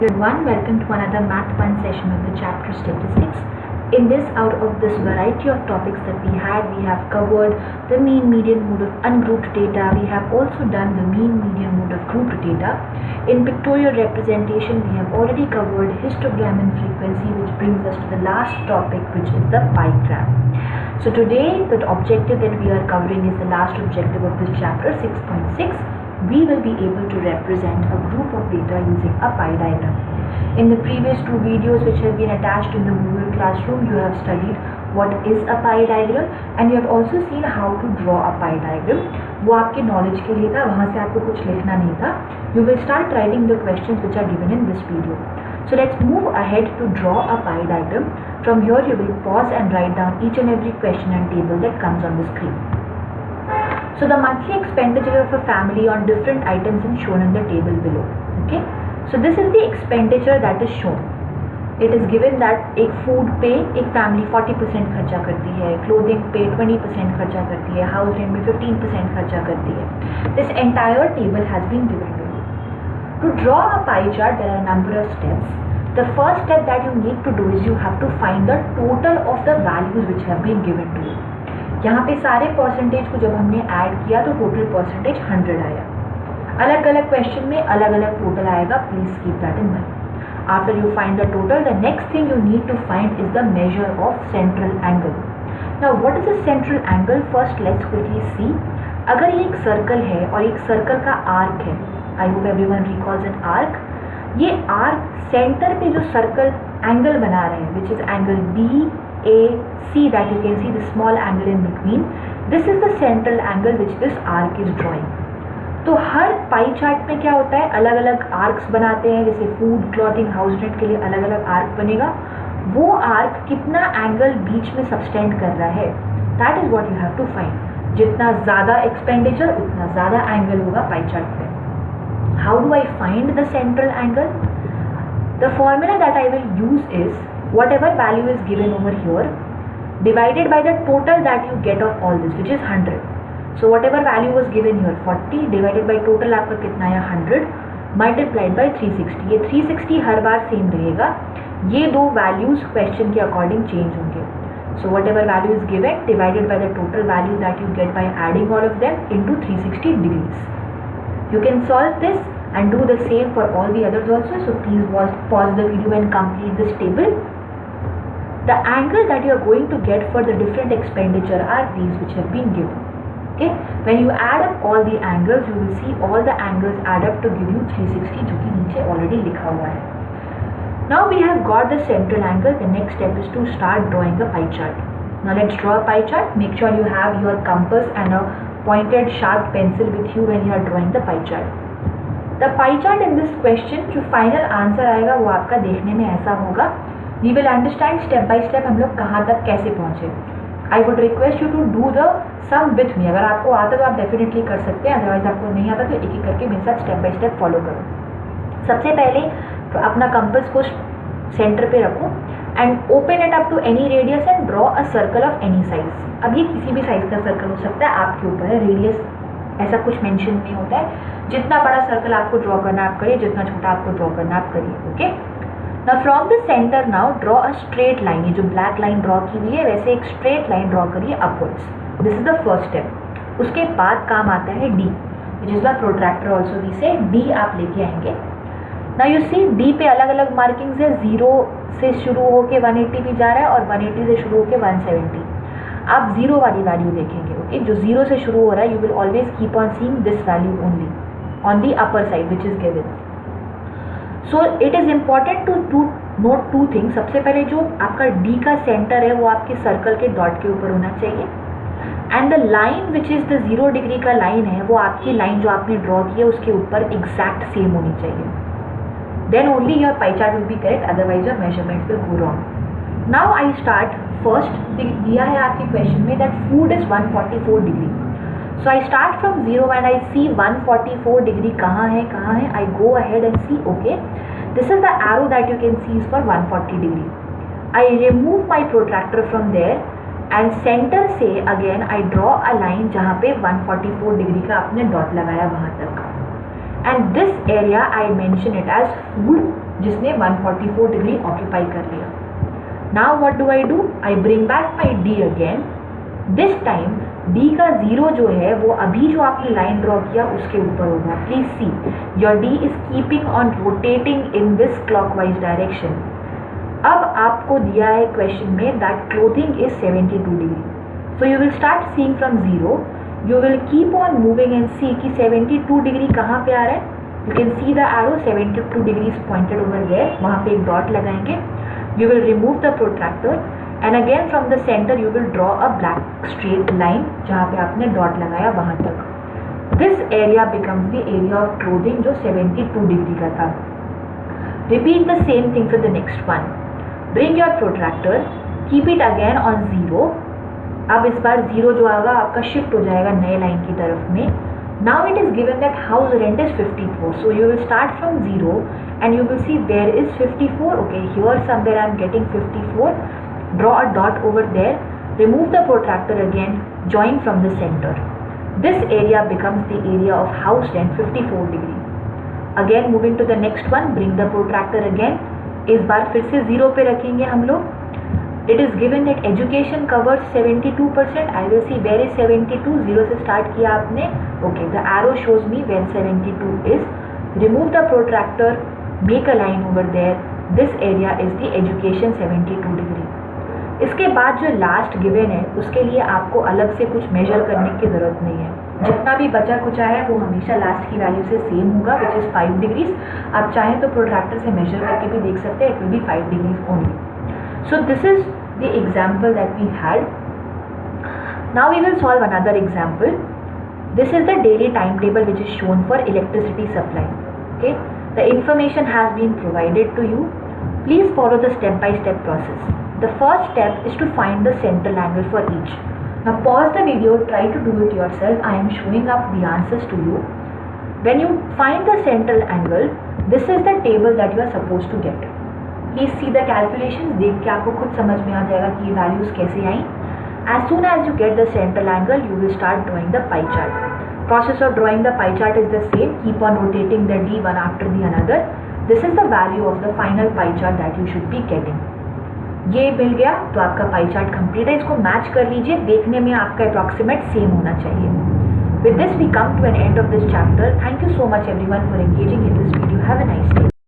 Everyone, welcome to another Math 1 session of the chapter Statistics. In this, out of this variety of topics that we have covered the mean, median, mode of ungrouped data. We have also done the mean, median, mode of grouped data. In pictorial representation, we have already covered histogram and frequency, which brings us to the last topic, which is the pie graph. So today, the objective that we are covering is the last objective of this chapter, 6.6. We will be able to represent a group of data using a pie diagram. In the previous two videos which have been attached in the Google Classroom, you have studied what is a pie diagram and you have also seen how to draw a pie diagram. वो आपके knowledge के लिए था, वहाँ से आपको कुछ लिखना नहीं था. You will start writing the questions which are given in this video. So let's move ahead to draw a pie diagram. From here you will pause and write down each and every question and table that comes on the screen. So the monthly expenditure of a family on different items is shown in the table below. Okay. So this is the expenditure that is shown. It is given that एक food पे एक family 40% खर्चा करती है, clothing पे 20% खर्चा करती है, house rent में 15% खर्चा करती है. This entire table has been given to you. To draw a pie chart, there are a number of steps. The first step that you need to do is you have to find the total of the values which have been given to you. यहाँ पे सारे percentage को जब हमने add किया तो total percentage 100 आया. अलग अलग क्वेश्चन में अलग अलग टोटल आएगा. Please keep that in mind. After you find the total, the next thing you need to find is the measure of central angle. Now what is a central angle? First let's quickly see. अगर ये एक circle है और एक circle का arc है, I hope everyone recalls an arc. ये arc centre पे जो सर्कल एंगल बना रहे हैं, which is angle B AC, that you can see the small angle in between. This is the central angle which this arc is drawing. तो हर pie chart में क्या होता है, अलग अलग आर्क्स बनाते हैं. जैसे फूड, क्लॉथिंग, हाउस रेंट के लिए अलग अलग आर्क बनेगा. वो आर्क कितना एंगल बीच में सबस्टेंड कर रहा है, that is what you have to find. जितना ज़्यादा एक्सपेंडिचर उतना ज़्यादा एंगल होगा पाई चार्ट पे. How do I find the central angle? The formula that I will use is whatever value is given over here divided by the total that you get of all this, which is 100. So whatever value was given here 40 divided by total आपका कितना आया 100 multiplied by 360. ये 360 हर बार same रहेगा. ये दो values question के according change होंगे. So whatever value is given divided by the total value that you get by adding all of them into 360 degrees. You can solve this and do the same for all the others also. So please pause the video and complete this table. The angle that you are going to get for the different expenditure are these which have been given. Okay, when you add up all the angles, you will see all the angles add up to give you 360, जो कि नीचे already लिखा हुआ है. Now we have got the central angle. The next step is to start drawing a pie chart. Now let's draw a pie chart. Make sure you have your compass and a pointed sharp pencil with you when you are drawing the pie chart. The pie chart in this question, जो final answer आएगा वो आपका देखने में ऐसा होगा. We will understand step by step हम लोग कहाँ तक कैसे पहुँचे. I would request you to do the sum with me. अगर आपको आता तो आप डेफिनेटली कर सकते हैं, अदरवाइज आपको नहीं आता तो एक एक करके मेरे साथ स्टेप बाय स्टेप फॉलो करो. सबसे पहले तो अपना कंपास को सेंटर पे रखो and open it up to any radius and draw a circle of any size. अब ये किसी भी साइज का सर्कल हो सकता है, आपके ऊपर है. रेडियस ऐसा कुछ मेंशन नहीं होता है. जितना बड़ा सर्कल आपको ड्रॉ करना आप करिए, जितना छोटा आपको ड्रॉ करना आप करिए. Okay. Now from the center now draw a straight line. ये जो black line draw की हुई है वैसे एक straight line draw करिए upwards. This is the first step. उसके बाद काम आता है D, which is the protractor also we say. D आप लेके आएंगे. Now you see D पे अलग अलग मार्किंग्स है. 0 से शुरू होके 180 भी जा रहा है और 180 से शुरू होके 170. आप 0 वाली वैल्यू देखेंगे. ओके, जो 0 से शुरू हो रहा है you will always keep on seeing this value only on the upper side which is given. So it is important to note two things. सबसे पहले जो आपका D का सेंटर है वो आपके सर्कल के डॉट के ऊपर होना चाहिए and the line which is the 0 degree का लाइन है वो आपकी लाइन जो आपने ड्रॉ की है उसके ऊपर एग्जैक्ट सेम होनी चाहिए. Then only your pie chart will be correct, otherwise your measurements will go wrong. Now I start. First दिया है आपके क्वेश्चन में that food is 144 degree. So I start from 0 and I see 144 degree कहाँ है. I go ahead and see, okay, this is the arrow that you can see is for 140 degree. I remove my protractor from there and center से again I draw a line जहाँ पे 144 degree का आपने dot लगाया वहाँ तक. And this area I mention it as food जिसने 144 degree occupy कर लिया। Now what do I do, I bring back my D again. This time D का 0 जो है वो अभी जो आपने लाइन ड्रॉ किया उसके ऊपर होगा। Please see your D is keeping on rotating in this clockwise direction. अब आपको दिया है क्वेश्चन में that clothing is 72 degree, so you will start seeing from 0, you will keep on moving and see कि 72 डिग्री कहाँ पे आ रहा है। You can see the arrow 72 degrees pointed over there, वहाँ पे एक डॉट लगाएंगे। You will remove the protractor and again from the centre you will draw a black straight line जहाँ पे आपने डॉट लगाया वहाँ तक। This area becomes the area of clothing जो 72 डिग्री का था। Repeat the same thing for the next one. Bring your protractor, keep it again on 0। अब इस बार 0 जो आएगा आपका शिफ्ट हो जाएगा नए लाइन की तरफ में। Now it is given that house rent is 54, so you will start from 0 and you will see where is 54. Okay, here somewhere I am getting 54. Draw a dot over there, remove the protractor again, join from the center. This area becomes the area of house rent 54 degree. Again moving to the next one, bring the protractor again. इस बार फिर से 0 पे रखेंगे हम लोग। It is given that education covers 72%. I will see where is 72. 0 से start किया आपने। Okay, the arrow shows me where 72 is. Remove the protractor, make a line over there. This area is the education 72 degree. इसके बाद जो last given है उसके लिए आपको अलग से कुछ मेजर करने की ज़रूरत नहीं है। जितना भी बचा कुचा है वो हमेशा लास्ट की वैल्यू से सेम होगा, विच इज़ 5 डिग्रीज। आप चाहें तो प्रोट्रैक्टर से मेजर करके भी देख सकते हैं, it will be 5 degrees only. So this is the example that we had. Now we will solve another example. This is the daily timetable which is shown for electricity supply. Okay, the information has been provided to you. Please follow the step-by-step process. The first step is to find the central angle for each. Now pause the video, try to do it yourself. I am showing up the answers to you. When you find the central angle, this is the table that you are supposed to get. Please see the calculations. देख के आपको खुद समझ में आ जाएगा कि ये values कैसे आई। As soon as you get the central angle, you will start drawing the pie chart. Process of drawing the pie chart is the same. Keep on rotating the D one after the another. This is the value of the final pie chart that you should be getting. ये मिल गया तो आपका pie chart complete है। इसको match कर लीजिए, देखने में आपका अप्रॉक्सीमेट सेम होना चाहिए। With this we come to an end of this chapter. Thank you so much everyone for engaging in this video. Have a nice day.